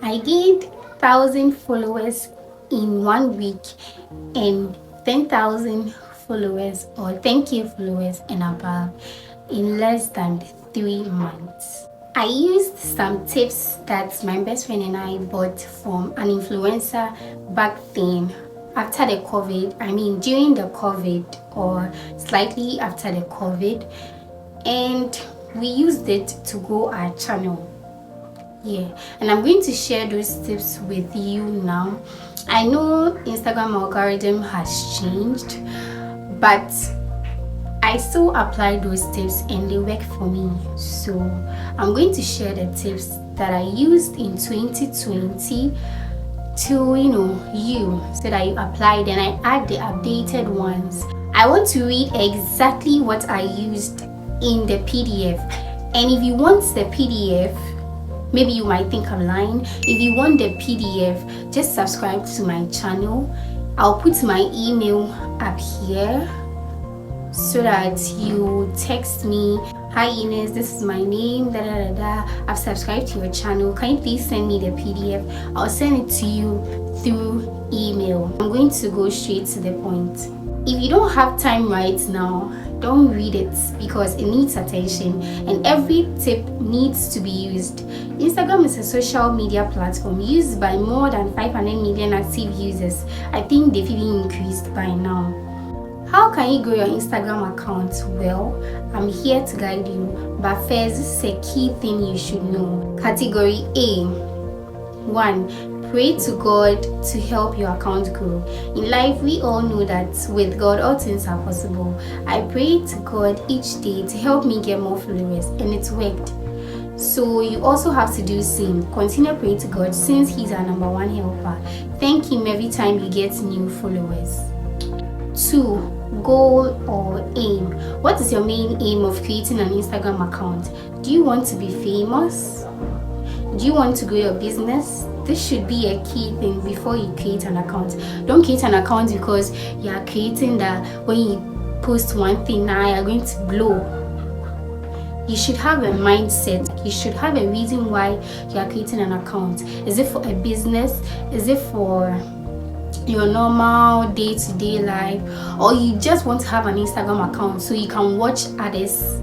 I gained 1,000 followers in 1 week and 10,000 followers or 10k followers and above in less than 3 months. I used some tips that my best friend and I bought from an influencer back then after the COVID, during the COVID or slightly after the COVID, and we used it to grow our channel. And I'm going to share those tips with you now. I know Instagram algorithm has changed, but I still apply those tips and they work for me. So I'm going to share the tips that I used in 2020 to you, so that you apply, then I add the updated ones. I want to read exactly what I used in the PDF, and if you want the PDF, maybe you might think I'm lying. If you want the PDF, just subscribe to my channel. I'll put my email up here so that you text me, "Hi Ines, this is my name, I've subscribed to your channel. Can you please send me the PDF?" I'll send it to you through email. I'm going to go straight to the point. If you don't have time right now, don't read it because it needs attention and every tip needs to be used. Instagram is a social media platform used by more than 500 million active users. I think they've even increased by now. How can you grow your Instagram account? Well, I'm here to guide you, but first, this is a key thing you should know. Category A. 1. Pray to God to help your account grow. In life, we all know that with God, all things are possible. I pray to God each day to help me get more followers, and it's worked. So you also have to do the same. Continue praying to God since He's our number one helper. Thank Him every time you get new followers. 2. Goal or aim. What is your main aim of creating an Instagram account? Do you want to be famous? Do you want to grow your business? This should be a key thing before you create an account. Don't create an account because you are creating that when you post one thing now you're going to blow. You should have a mindset. You should have a reason why you are creating an account. Is it for a business? Is it for your normal day-to-day life, or you just want to have an Instagram account so you can watch others,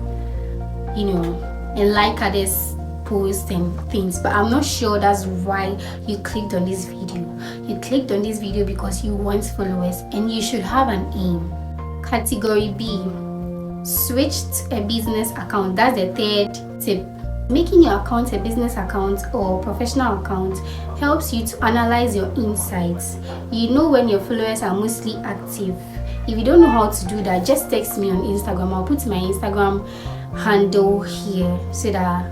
and like others posts and things? But I'm not sure that's why you clicked on this video. You clicked on this video because you want followers, and you should have an aim. Category B. Switch to a business account. That's the third tip. Making your account a business account or professional account helps you to analyze your insights. You know when your followers are mostly active. If you don't know how to do that, just text me on Instagram. I'll put my Instagram handle here so that,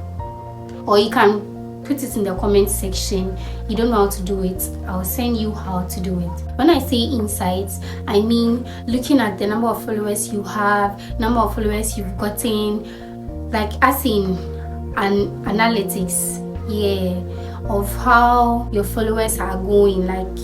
or you can put it in the comment section. You don't know how to do it, I'll send you how to do it. When I say insights, I mean looking at the number of followers you have, number of followers you've gotten, like as in an analytics of how your followers are going, like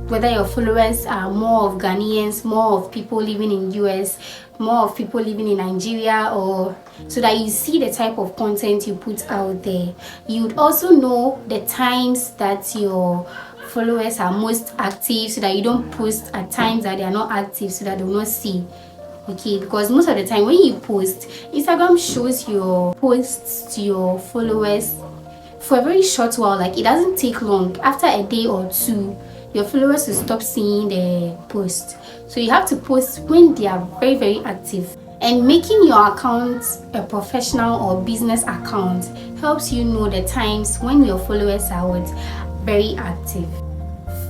whether your followers are more of Ghanaians, more of people living in US, more of people living in Nigeria, or so that you see the type of content you put out there. You would also know the times that your followers are most active so that you don't post at times that they are not active so that they will not see. Okay, because most of the time when you post, Instagram shows your posts to your followers for a very short while. Like it doesn't take long. After a day or two, your followers will stop seeing the post. So you have to post when they are very, very active. And making your account a professional or business account helps you know the times when your followers are very active.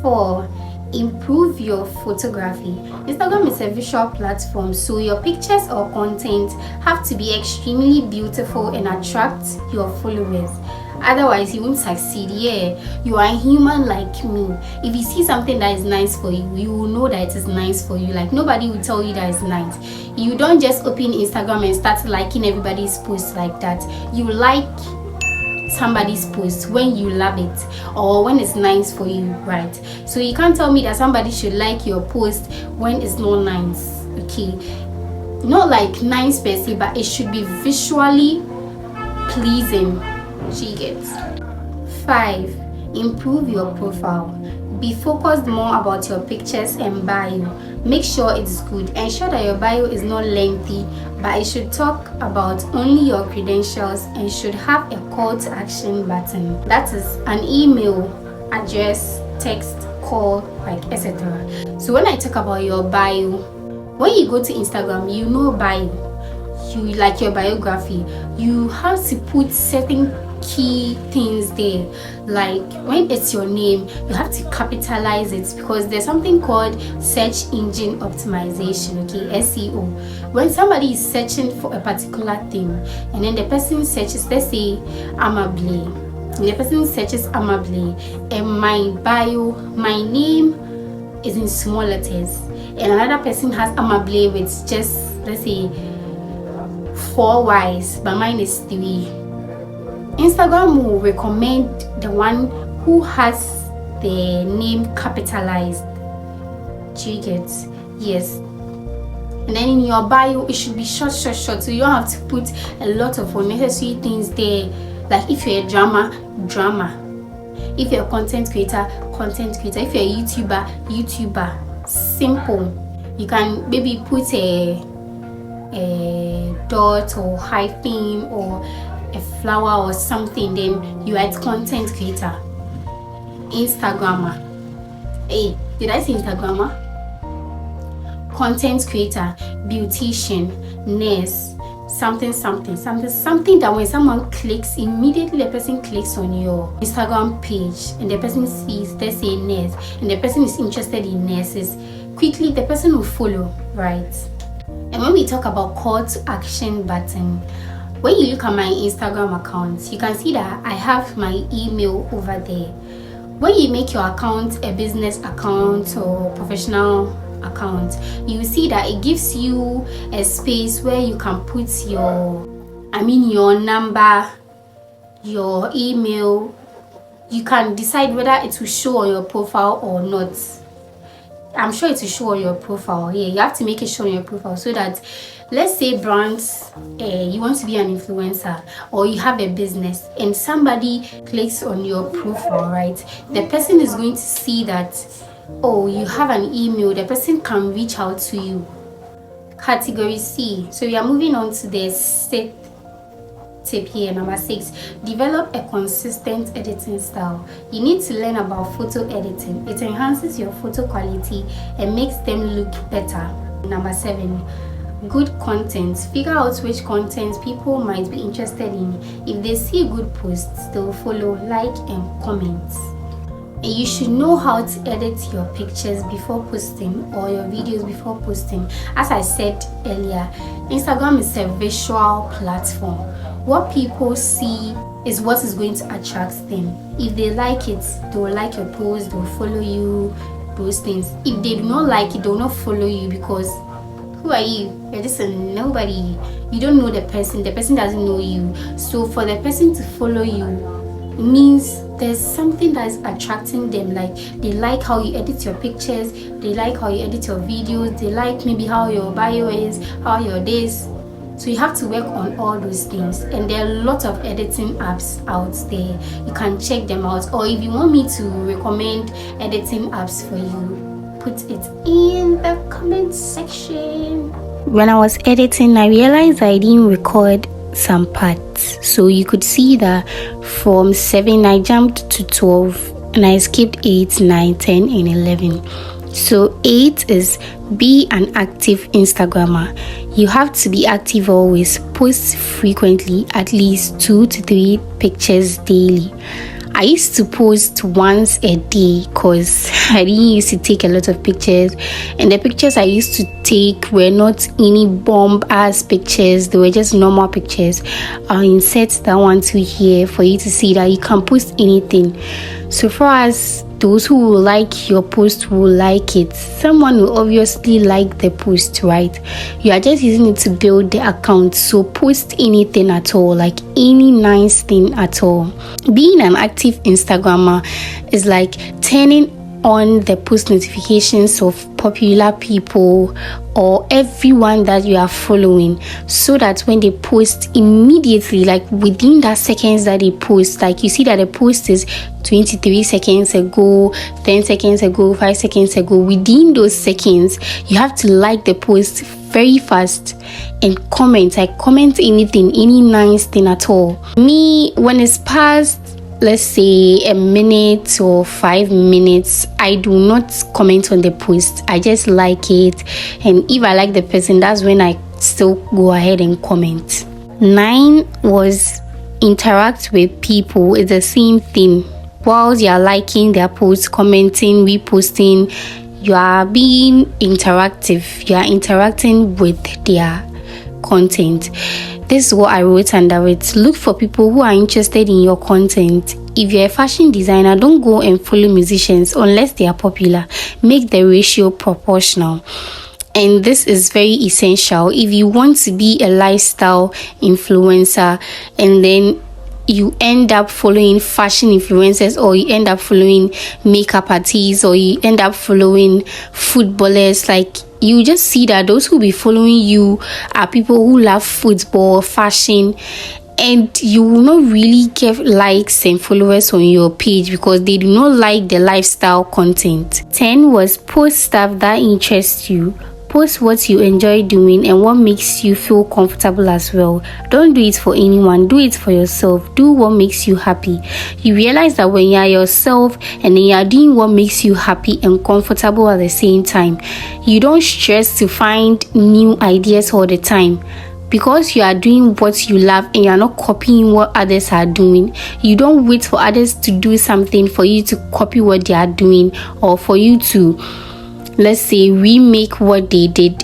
4. Improve your photography. Instagram is a visual platform, so your pictures or content have to be extremely beautiful and attract your followers. Otherwise you won't succeed. You are a human like me. If you see something that is nice for you, you will know that it is nice for you. Like nobody will tell you that it's nice. You don't just open Instagram and start liking everybody's posts like that. You like somebody's post when you love it or when it's nice for you, right? So you can't tell me that somebody should like your post when it's not nice. Okay, not like nice per se, but it should be visually pleasing. She gets. 5. Improve your profile. Be focused more about your pictures and bio. Make sure it's good. Ensure that your bio is not lengthy, but it should talk about only your credentials and should have a call to action button. That is an email, address, text, call, like etc. So when I talk about your bio, when you go to Instagram, you know bio. You like your biography. You have to put certain key things there, like when it's your name you have to capitalize it, because there's something called search engine optimization, okay, SEO. When somebody is searching for a particular thing and then the person searches, let's say Amable, and the person searches Amable and my bio, my name is in small letters, and another person has Amable with just, let's say, 4 Y's, but mine is 3. Instagram will recommend the one who has the name capitalized. Do you get? Yes. And then in your bio, it should be short, so you don't have to put a lot of unnecessary things there. Like if you're a drama. If you're a content creator. If you're a YouTuber. Simple. You can maybe put a dot or hyphen or a flower or something, then you are a content creator. Instagrammer. Hey, did I say Instagrammer? Content creator, beautician, nurse, something that when someone clicks, immediately the person clicks on your Instagram page and the person sees, let's say, nurse, and the person is interested in nurses, quickly the person will follow, right? And when we talk about call to action button, when you look at my Instagram account, you can see that I have my email over there. When you make your account a business account or professional account, you see that it gives you a space where you can put your number, your email. You can decide whether it will show on your profile or not. I'm sure it will show on your profile. Yeah, you have to make it show on your profile so that, let's say brands, you want to be an influencer or you have a business and somebody clicks on your profile, right? The person is going to see that, oh, you have an email, the person can reach out to you. Category C. So we are moving on to the sixth tip here, number 6. Develop a consistent editing style. You need to learn about photo editing. It enhances your photo quality and makes them look better. Number 7. Good content. Figure out which content people might be interested in. If they see good posts, they will follow, like, and comment. And you should know how to edit your pictures before posting or your videos before posting. As I said earlier, Instagram is a visual platform. What people see is what is going to attract them. If they like it, they will like your post, they will follow you, those things. If they do not like it, they will not follow you, because who are you? You're just a nobody. You don't know the person doesn't know you. So for the person to follow you, it means there's something that is attracting them. Like, they like how you edit your pictures, they like how you edit your videos, they like maybe how your bio is, how your days. So you have to work on all those things, and there are a lot of editing apps out there. You can check them out, or if you want me to recommend editing apps for you, put it in the comment section. When I was editing, I realized I didn't record some parts, so you could see that from 7 I jumped to 12 and I skipped 8, 9, 10 and 11. So 8 is be an active Instagrammer. You have to be active always. Post frequently, at least 2 to 3 pictures daily. I used to post once a day because I didn't used to take a lot of pictures, and the pictures I used to take were not any bomb ass pictures, they were just normal pictures. I'll insert that one too here for you to see that you can post anything. So far as those who will like your post will like it, someone will obviously like the post, right? You are just using it to build the account, so post anything at all, like any nice thing at all. Being an active Instagrammer is like turning on the post notifications of popular people or everyone that you are following, so that when they post immediately, like within that seconds that they post, like you see that the post is 23 seconds ago, 10 seconds ago, 5 seconds ago, within those seconds you have to like the post very fast and comment anything, any nice thing at all. Me, when it's past, let's say a minute or 5 minutes, I do not comment on the post. I just like it, and if I like the person, that's when I still go ahead and comment. 9 was interact with people. It's the same thing. Whilst you are liking their posts, commenting, reposting, you are being interactive. You are interacting with their content. This is what I wrote under it. Look for people who are interested in your content. If you're a fashion designer, don't go and follow musicians unless they are popular. Make the ratio proportional. And this is very essential. If you want to be a lifestyle influencer and then you end up following fashion influencers, or you end up following makeup artists, or you end up following footballers, like you just see that those who be following you are people who love football, fashion, and you will not really get likes and followers on your page because they do not like the lifestyle content. 10 was post stuff that interests you. Post what you enjoy doing and what makes you feel comfortable as well. Don't do it for anyone, do it for yourself. Do what makes you happy. You realize that when you are yourself and then you are doing what makes you happy and comfortable at the same time, you don't stress to find new ideas all the time. Because you are doing what you love and you are not copying what others are doing, you don't wait for others to do something for you to copy what they are doing, or for you to, let's say, remake what they did.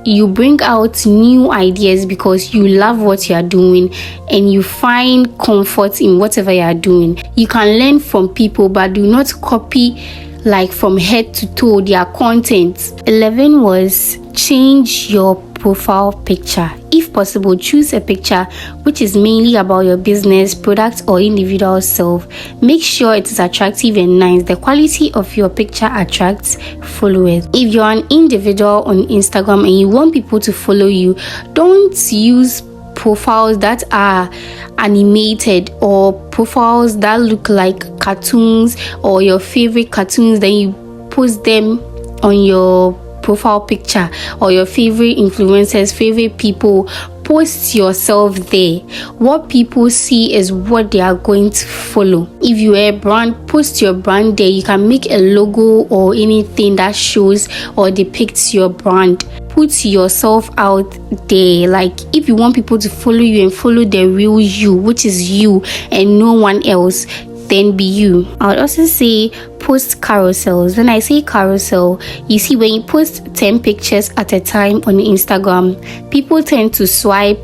You bring out new ideas because you love what you are doing and you find comfort in whatever you are doing. You can learn from people, but do not copy like from head to toe their content. 11 was change your profile picture. If possible, choose a picture which is mainly about your business, product, or individual self. Make sure it is attractive and nice. The quality of your picture attracts followers. If you're an individual on Instagram and you want people to follow you, don't use profiles that are animated or profiles that look like cartoons or your favorite cartoons. Then you post them on your profile picture, or your favorite influencers, favorite people. Post yourself there. What people see is what they are going to follow. If you are a brand, post your brand there. You can make a logo or anything that shows or depicts your brand. Put yourself out there. Like if you want people to follow you and follow the real you, which is you and no one else, then be you. I would also say post carousels. When I say carousel, you see when you post 10 pictures at a time on Instagram, people tend to swipe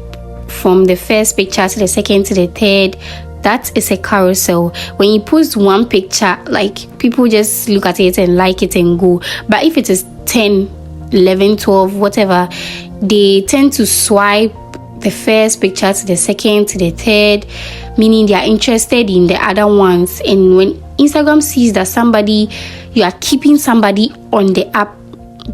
from the first picture to the second to the third. That is a carousel. When you post one picture, like people just look at it and like it and go. But if it is 10, 11, 12, whatever, they tend to swipe the first picture to the second to the third, meaning they are interested in the other ones. And when Instagram sees that you are keeping somebody on the app,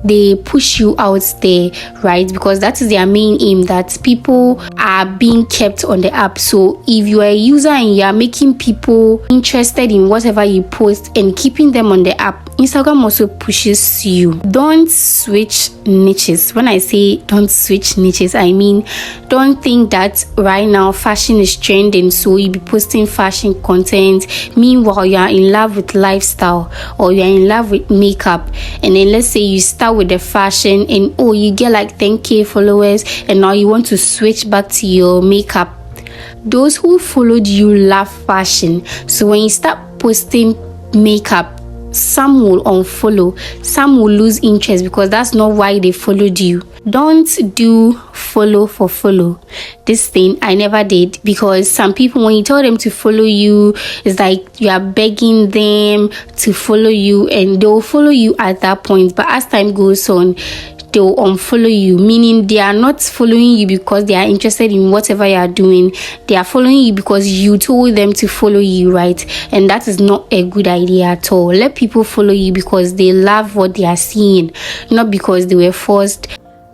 they push you out there, right? Because that is their main aim, that people are being kept on the app. So if you are a user and you are making people interested in whatever you post and keeping them on the app, Instagram also pushes you. Don't switch niches. When I say don't switch niches, I mean don't think that right now fashion is trending, so you be posting fashion content. Meanwhile, you are in love with lifestyle or you are in love with makeup, and then let's say you start with the fashion and you get like 10k followers, and now you want to switch back to your makeup. Those who followed you love fashion, so when you start posting makeup, some will unfollow, some will lose interest because that's not why they followed you. Don't do follow for follow. This thing I never did, because some people, when you tell them to follow you, it's like you are begging them to follow you, and they'll follow you at that point. But as time goes on, they'll unfollow you, meaning they are not following you because they are interested in whatever you are doing. They are following you because you told them to follow you, right? And that is not a good idea at all. Let people follow you because they love what they are seeing, not because they were forced.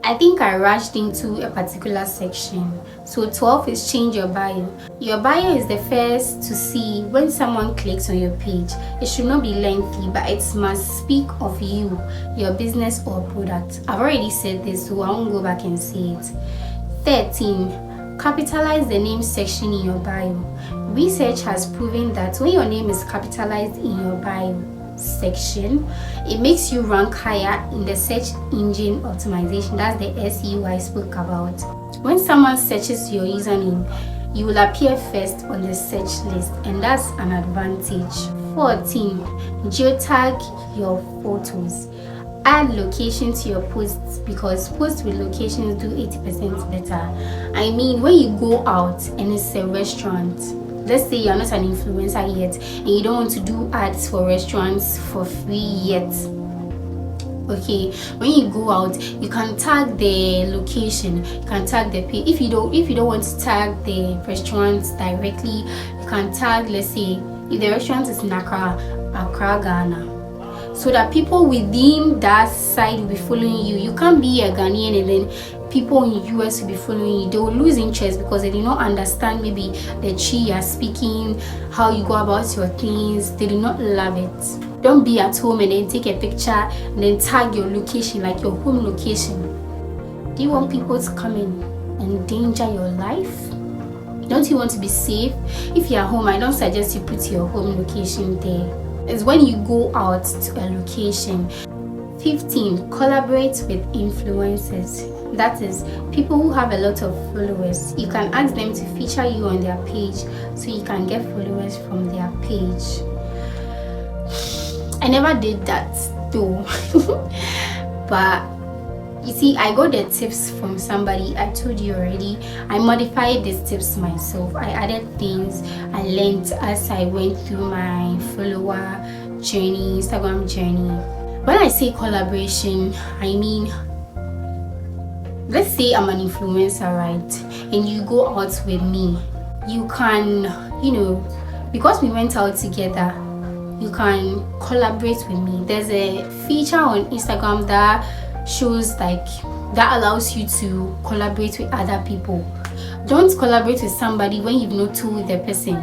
I think I rushed into a particular section. So 12 is change your bio. Your bio is the first to see when someone clicks on your page. It should not be lengthy, but it must speak of you, your business or product. I've already said this, so I won't go back and say it. 13. Capitalize the name section in your bio. Research has proven that when your name is capitalized in your bio section, it makes you rank higher in the search engine optimization. That's the SEO I spoke about. When someone searches your username, you will appear first on the search list, and that's an advantage. 14. Geotag your photos. Add location to your posts because posts with locations do 80% better. I mean, when you go out and it's a restaurant, let's say you're not an influencer yet and you don't want to do ads for restaurants for free yet. Okay, when you go out, you can tag the location, you can tag the page. If you don't want to tag the restaurants directly, you can tag, let's say, if the restaurant is in Accra, Ghana, so that people within that side will be following you. You can't be a Ghanaian and then people in US will be following you. They will lose interest because they do not understand maybe the chi you are speaking, how you go about your things. They do not love it. Don't be at home and then take a picture and then tag your location, like your home location. Do you want people to come in and endanger your life? Don't you want to be safe? If you're at home, I don't suggest you put your home location there. It's when you go out to a location. 15. Collaborate with influencers. That is, people who have a lot of followers. You can ask them to feature you on their page so you can get followers from their page. I never did that though. But you see, I got the tips from somebody. I told you already. I modified these tips myself. I added things I learned as I went through my follower journey, Instagram journey. When I say collaboration, I mean, let's say I'm an influencer, right? And you go out with me. You can, because we went out together, you can collaborate with me. There's a feature on Instagram that shows that allows you to collaborate with other people. Don't collaborate with somebody when you've not told the person.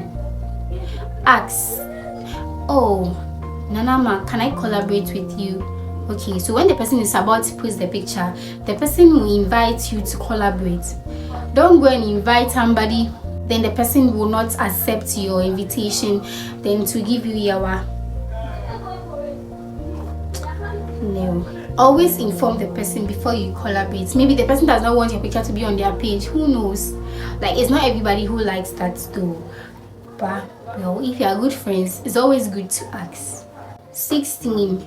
Ask, oh Nanama, can I collaborate with you? Okay, so when the person is about to post the picture, the person will invite you to collaborate. Don't go and invite somebody, then the person will not accept your invitation, then to give you yawa. No. Always inform the person before you collaborate. Maybe the person does not want your picture to be on their page. Who knows? Like, it's not everybody who likes that though. But if you are good friends, it's always good to ask. 16.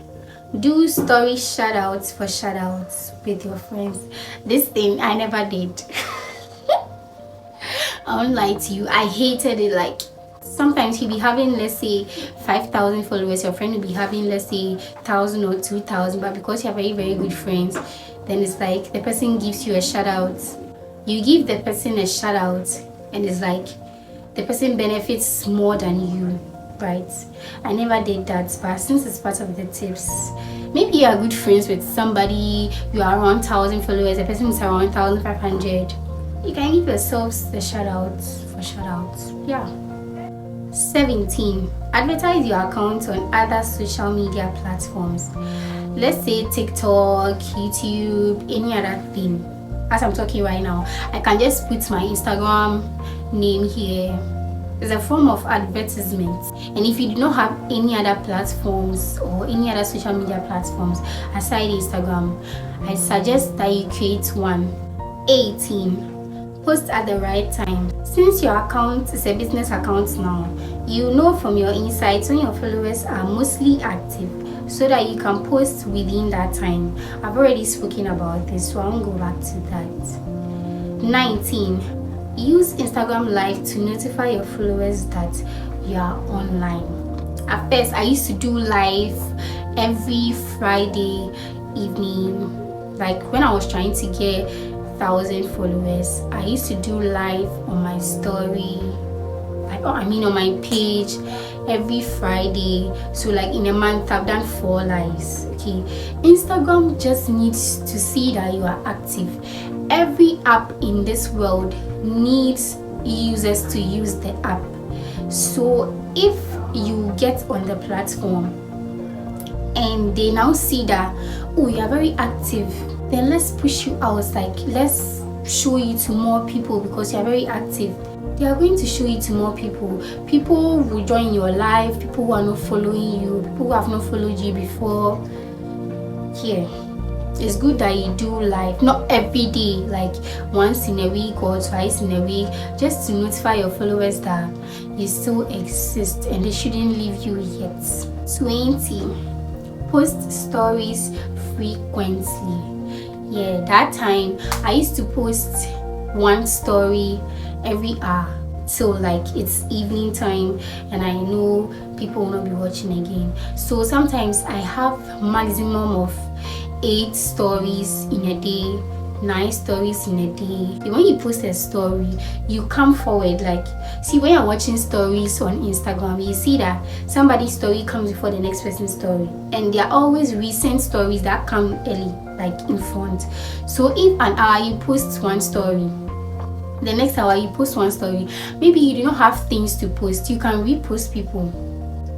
Do story shoutouts for shoutouts with your friends. This thing I never did. I won't lie to you. I hated it. Like, sometimes you'll be having, let's say, 5,000 followers. Your friend will be having, let's say, 1,000 or 2,000. But because you're very, very good friends, then it's like the person gives you a shout out. You give the person a shout out, and it's like the person benefits more than you, right? I never did that, but since it's part of the tips, maybe you are good friends with somebody, you are around 1,000 followers, the person is around 1,500. You can give yourselves the shout outs for shout outs. Yeah. 17. Advertise your account on other social media platforms. Let's say TikTok, YouTube, any other thing. As I'm talking right now, I can just put my Instagram name here. It's a form of advertisement. And if you do not have any other platforms or any other social media platforms aside Instagram, I suggest that you create one. 18. Post at the right time. Since your account is a business account now, you know from your insights when your followers are mostly active so that you can post within that time. I've already spoken about this, so I won't go back to that. 19. Use Instagram Live to notify your followers that you are online. At first, I used to do live every Friday evening Like when I was trying to get 1,000 followers, I used to do live on my story, on my page every Friday. So like in a month I've done 4 lives. Okay, Instagram just needs to see that you are active. Every app in this world needs users to use the app. So if you get on the platform and they now see that, oh, you are very active, then let's push you out. Like, let's show you to more people because you are very active. They are going to show you to more people. People will join your life, people who are not following you, people who have not followed you before. Yeah, it's good that you do live, not every day, like once in a week or twice in a week, just to notify your followers that you still exist and they shouldn't leave you yet. 20. Post stories frequently. Yeah, that time I used to post 1 story every hour. So like it's evening time and I know people will not be watching again. So sometimes I have maximum of 8 stories in a day, 9 stories in a day. When you post a story, you come forward. Like, see, when you're watching stories on Instagram, you see that somebody's story comes before the next person's story, and there are always recent stories that come early, like in front. So if an hour you post 1 story, the next hour you post 1 story, maybe you do not have things to post, you can repost people.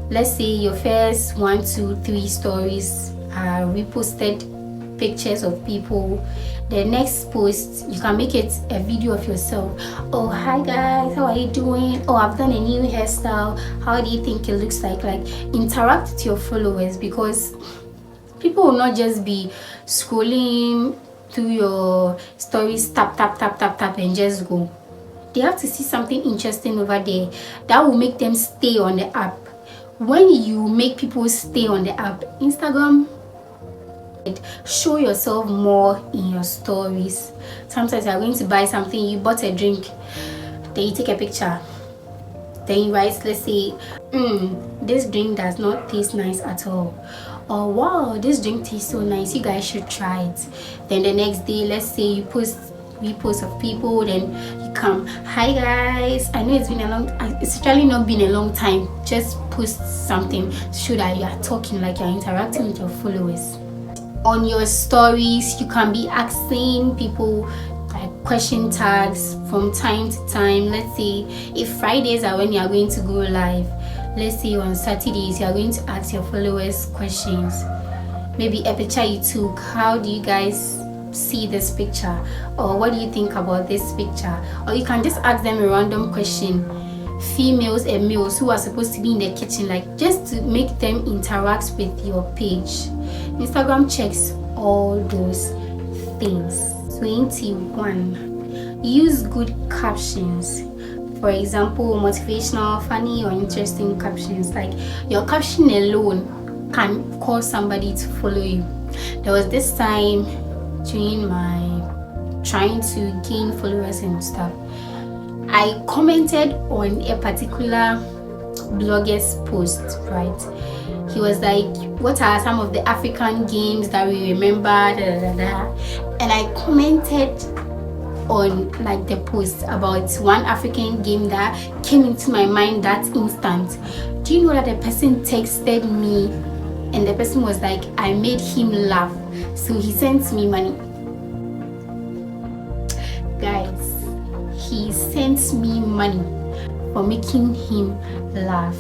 Let's say your first 1, 2, 3 stories are reposted pictures of people. The next post, you can make it a video of yourself. Oh, hi guys, how are you doing? Oh, I've done a new hairstyle. How do you think it looks like? Like, interact with your followers, because people will not just be scrolling through your stories, tap tap tap tap tap and just go. They have to see something interesting over there that will make them stay on the app. When you make people stay on the app, Instagram, show yourself more in your stories. Sometimes you're going to buy something, you bought a drink, then you take a picture, then you write, let's say, this drink does not taste nice at all, or wow, this drink tastes so nice, you guys should try it. Then the next day, let's say you post reposts of people, then you come, hi guys, I know it's actually not been a long time, just post something to show that you are talking, like you're interacting with your followers. On your stories, you can be asking people like question tags from time to time. Let's say if Fridays are when you are going to go live, let's say on Saturdays you are going to ask your followers questions. Maybe a picture you took, how do you guys see this picture, or what do you think about this picture? Or you can just ask them a random question, females and males who are supposed to be in the kitchen, like just to make them interact with your page. Instagram checks all those things. 21. Use good captions. For example, motivational, funny or interesting captions. Like, your caption alone can cause somebody to follow you. There was this time during my trying to gain followers and stuff, I commented on a particular blogger's post, right? He was like, what are some of the African games that we remember, and I commented on like the post about one African game that came into my mind that instant. Do you know that the person texted me and the person was like, I made him laugh, so he sent me money. Guys, he sent me money for making him laugh.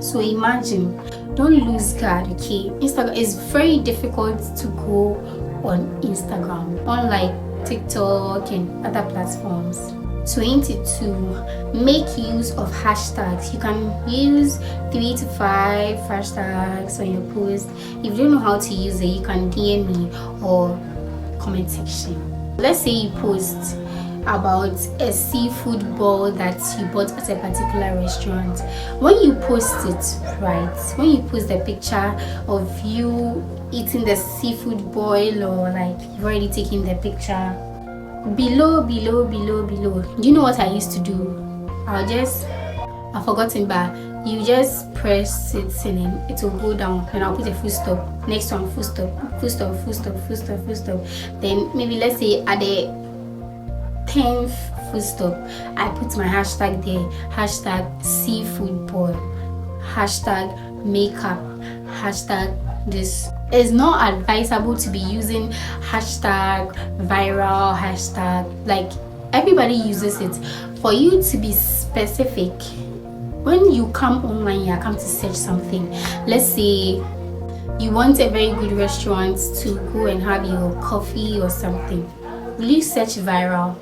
So imagine, don't lose guard, okay? Instagram is very difficult to go on Instagram, unlike TikTok and other platforms. 22. Make use of hashtags. You can use 3 to 5 hashtags on your post. If you don't know how to use it, you can DM me or comment section. Let's say you post about a seafood bowl that you bought at a particular restaurant. When you post it, right, when you post the picture of you eating the seafood boil, or like you've already taken the picture, below, do you know what I used to do? I've forgotten, but You just press it and then it will go down, and I'll put a full stop. Next one, full stop, full stop, full stop, full stop, full stop. Then maybe let's say at the 10th full stop, I put my hashtag there, hashtag seafood boil, hashtag makeup, hashtag this. It's not advisable to be using hashtag viral, hashtag, like everybody uses it. For you to be specific, when you come online, you come to search something. Let's say you want a very good restaurant to go and have your coffee or something. Will you search viral?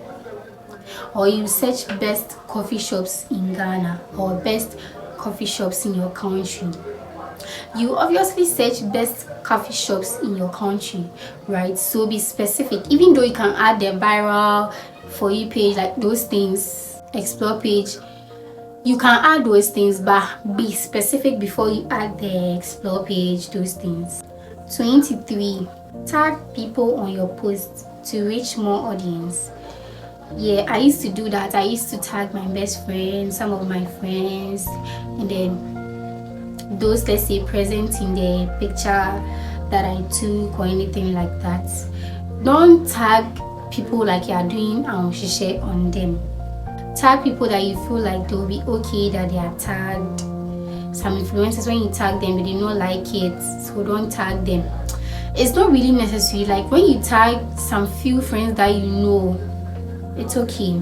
Or you search best coffee shops in Ghana or best coffee shops in your country? You obviously search best coffee shops in your country, right? So be specific. Even though you can add the viral for you page, like those things, explore page, you can add those things, but be specific before you add the explore page, those things. 23, tag people on your post to reach more audience. Yeah, I used to do that. I used to tag my best friends, some of my friends, and then those, let's say, present in the picture that I took or anything like that. Don't tag people like you are doing share on them. Tag people that you feel like they'll be okay that they are tagged. Some influencers, when you tag them, they don't like it, so don't tag them. It's not really necessary. Like when you tag some few friends that you know, it's okay.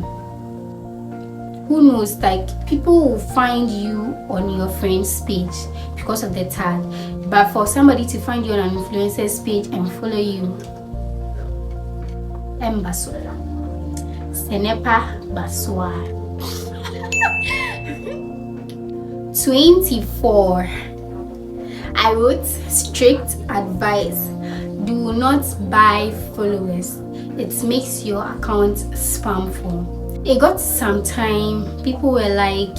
Who knows, like people will find you on your friend's page because of the tag, but for somebody to find you on an influencer's page and follow you, Mbasola Senepa Baswa. 24, I wrote strict advice: do not buy followers. It makes your account spamful. It got some time, people were like,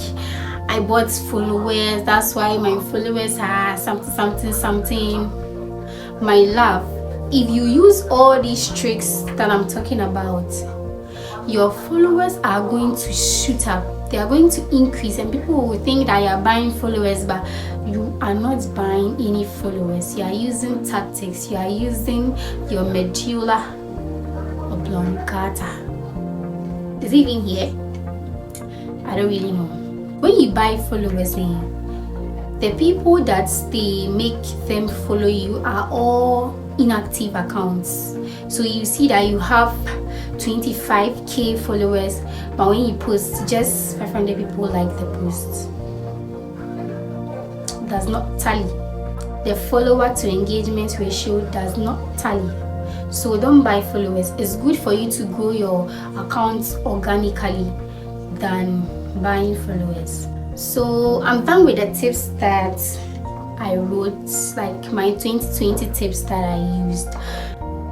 I bought followers, that's why my followers are something. My love, if you use all these tricks that I'm talking about, your followers are going to shoot up. They are going to increase, and people will think that you are buying followers, but you are not buying any followers. You are using tactics. You are using your medulla oblongata. Is it even here? I don't really know. When you buy followers, the people that they make them follow you are all inactive accounts. So you see that you have 25k followers, but when you post, just 500 people like the post. Does not tally. The follower to engagement ratio does not tally. So don't buy followers. It's good for you to grow your account organically than buying followers. So I'm done with the tips that I wrote, like my 2020 tips that I used.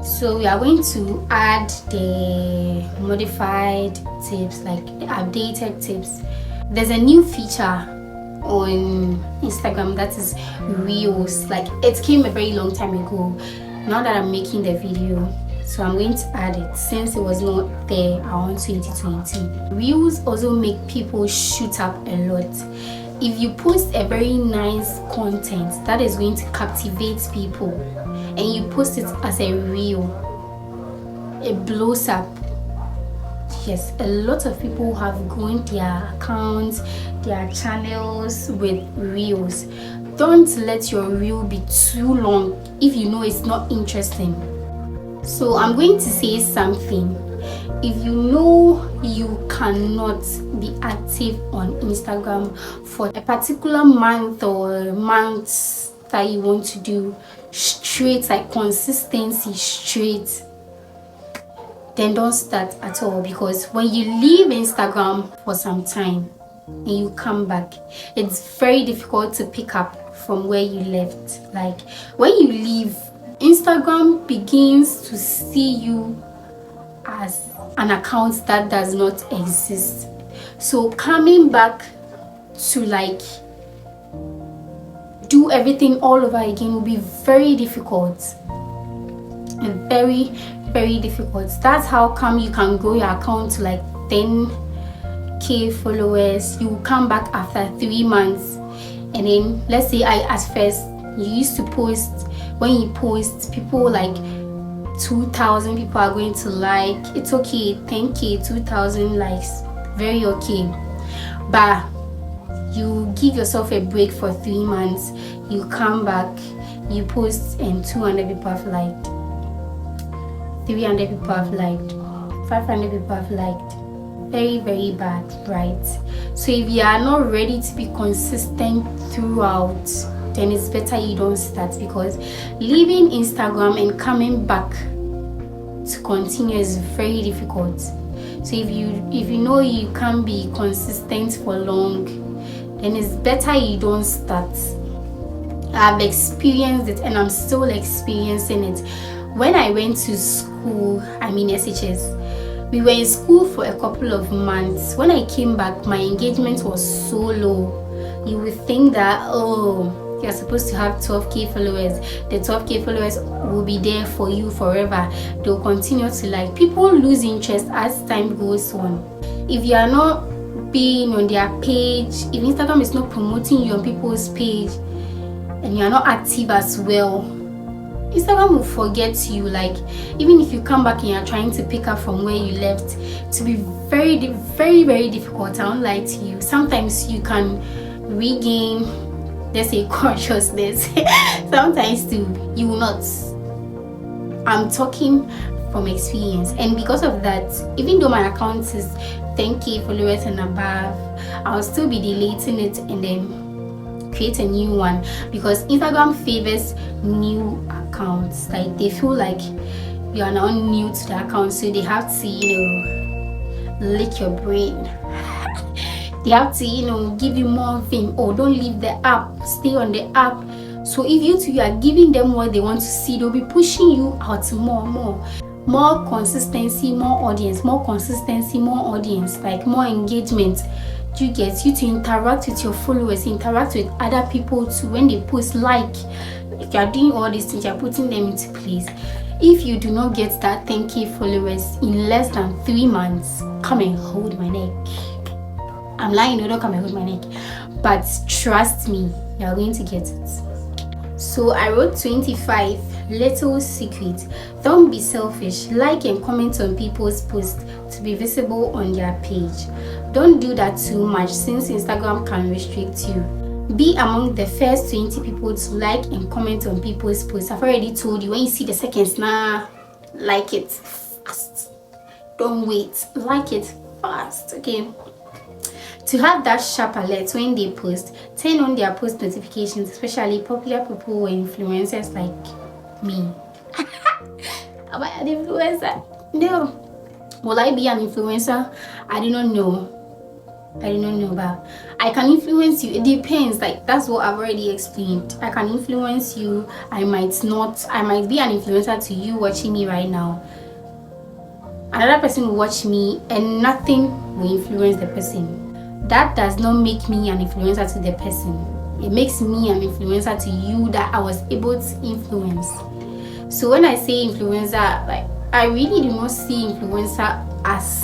So we are going to add the modified tips, like the updated tips. There's a new feature on Instagram that is reels. Like it came a very long time ago. Now that I'm making the video, so I'm going to add it since it was not there around 2020. Reels also make people shoot up a lot. If you post a very nice content that is going to captivate people and you post it as a reel, it blows up. Yes, a lot of people have grown their accounts, their channels with reels. Don't let your reel be too long if you know it's not interesting. So I'm going to say something. If you know you cannot be active on Instagram for a particular month or months that you want to do straight, like consistency straight, then don't start at all, because when you leave Instagram for some time and you come back, it's very difficult to pick up from where you left. Like when you leave, Instagram begins to see you as an account that does not exist. So coming back to like do everything all over again will be very difficult, and very difficult. That's how come you can grow your account to like 10k followers. You come back after 3 months, and then let's say at first you used to post, when you post, people like 2,000 people are going to like. It's okay, 10k, 2,000 likes, very okay. But you give yourself a break for 3 months, you come back, you post, and 200 people have liked, 300 people have liked, 500 people have liked. Very, very bad, right? So if you are not ready to be consistent throughout, then it's better you don't start, because leaving Instagram and coming back to continue is very difficult. So if you know you can't be consistent for long, then it's better you don't start. I've experienced it and I'm still experiencing it. When I went to school, SHS, we were in school for a couple of months. When I came back, my engagement was so low. You would think that, oh, you're supposed to have 12k followers. The 12k followers will be there for you forever. They'll continue to like. People lose interest as time goes on. If you are not being on their page, if Instagram is not promoting you on people's page, and you are not active as well, Instagram will forget you. Like, even if you come back and you're trying to pick up from where you left, to be very, very, very difficult. I won't lie to you. Sometimes you can regain, let's say, consciousness. Sometimes too, you will not. I'm talking from experience, and because of that, even though my account is 10k followers and above, I'll still be deleting it and then create a new one, because Instagram favors new accounts. Like, they feel like you are now new to the account, so they have to, lick your brain. They have to, give you more thing. Oh, don't leave the app, stay on the app. So if you are giving them what they want to see, they'll be pushing you out more consistency, more audience, more consistency, more audience, like more engagement. You get you to interact with your followers, interact with other people too. When they post, like, if you are doing all these things, you are putting them into place. If you do not get that 10k followers in less than 3 months, come and hold my neck. I'm lying, no, don't come and hold my neck, but trust me, you are going to get it. So I wrote 25 little secrets. Don't be selfish. Like and comment on people's posts to be visible on their page. Don't do that too much, since Instagram can restrict you. Be among the first 20 people to like and comment on people's posts. I've already told you, when you see the seconds, like it fast. Don't wait. Like it fast, okay? To have that sharp alert when they post, turn on their post notifications, especially popular people or influencers like me. Am I an influencer? No. Will I be an influencer? I do not know, but I can influence you. It depends. Like, that's what I've already explained. I can influence you. I might not. I might be an influencer to you watching me right now. Another person will watch me and nothing will influence the person. That does not make me an influencer to the person. It makes me an influencer to you that I was able to influence. So when I say influencer, like, I really do not see influencer as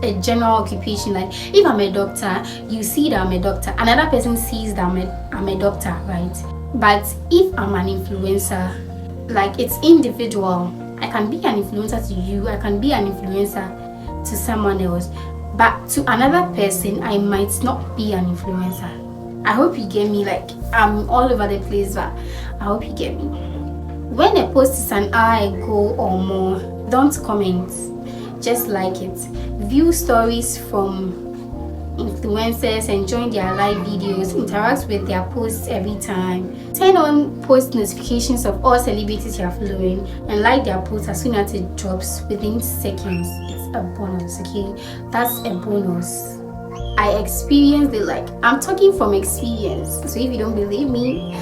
a general occupation. Like, if I'm a doctor, you see that I'm a doctor, another person sees that I'm a doctor, right? But if I'm an influencer, like, it's individual. I can be an influencer to you, I can be an influencer to someone else, but to another person I might not be an influencer. I hope you get me. Like, I'm all over the place, but I hope you get me. When a post is an hour ago or more, don't comment, just like it. View stories from influencers and join their live videos, interact with their posts every time. Turn on post notifications of all celebrities you are following and like their posts as soon as it drops within seconds. It's a bonus, okay? That's a bonus. I experienced it. Like, I'm talking from experience, so if you don't believe me,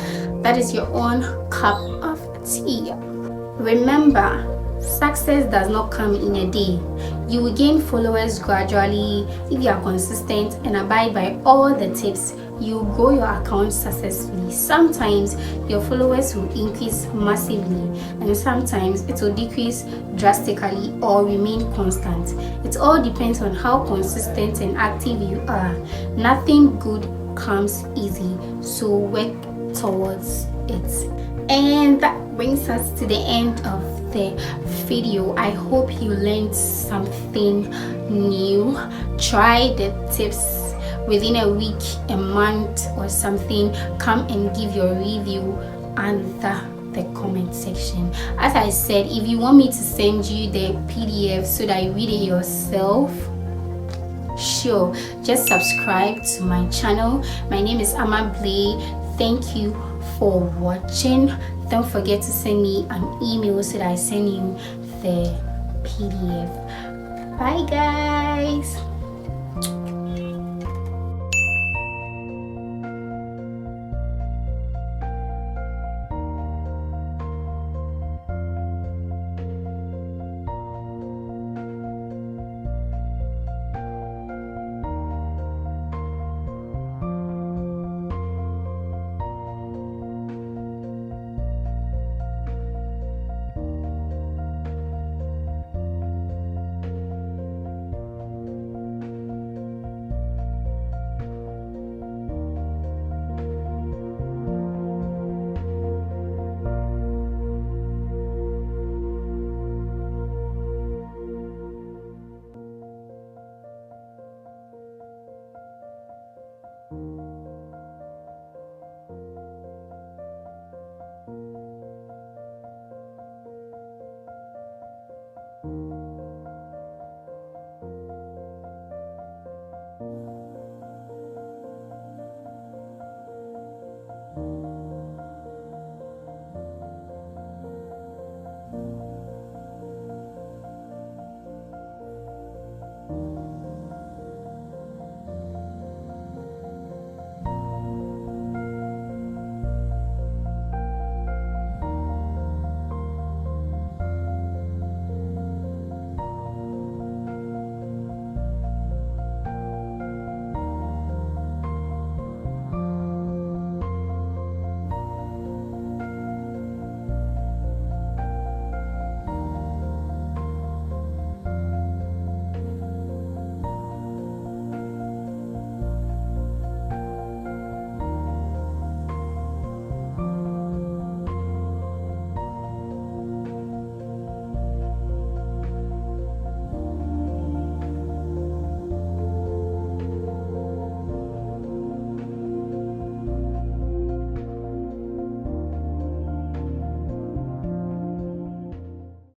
that is your own cup of tea. Remember, success does not come in a day. You will gain followers gradually. If you are consistent and abide by all the tips, you will grow your account successfully. Sometimes your followers will increase massively, and sometimes it will decrease drastically or remain constant. It all depends on how consistent and active you are. Nothing good comes easy, so work towards it. And that brings us to the end of the video. I hope you learned something new. Try the tips within a week, a month, or something. Come and give your review under the comment section. As I said, if you want me to send you the PDF so that you read it yourself, sure, just subscribe to my channel. My name is Ama Blay. Thank you for watching. Don't forget to send me an email so that I send you the PDF. Bye guys.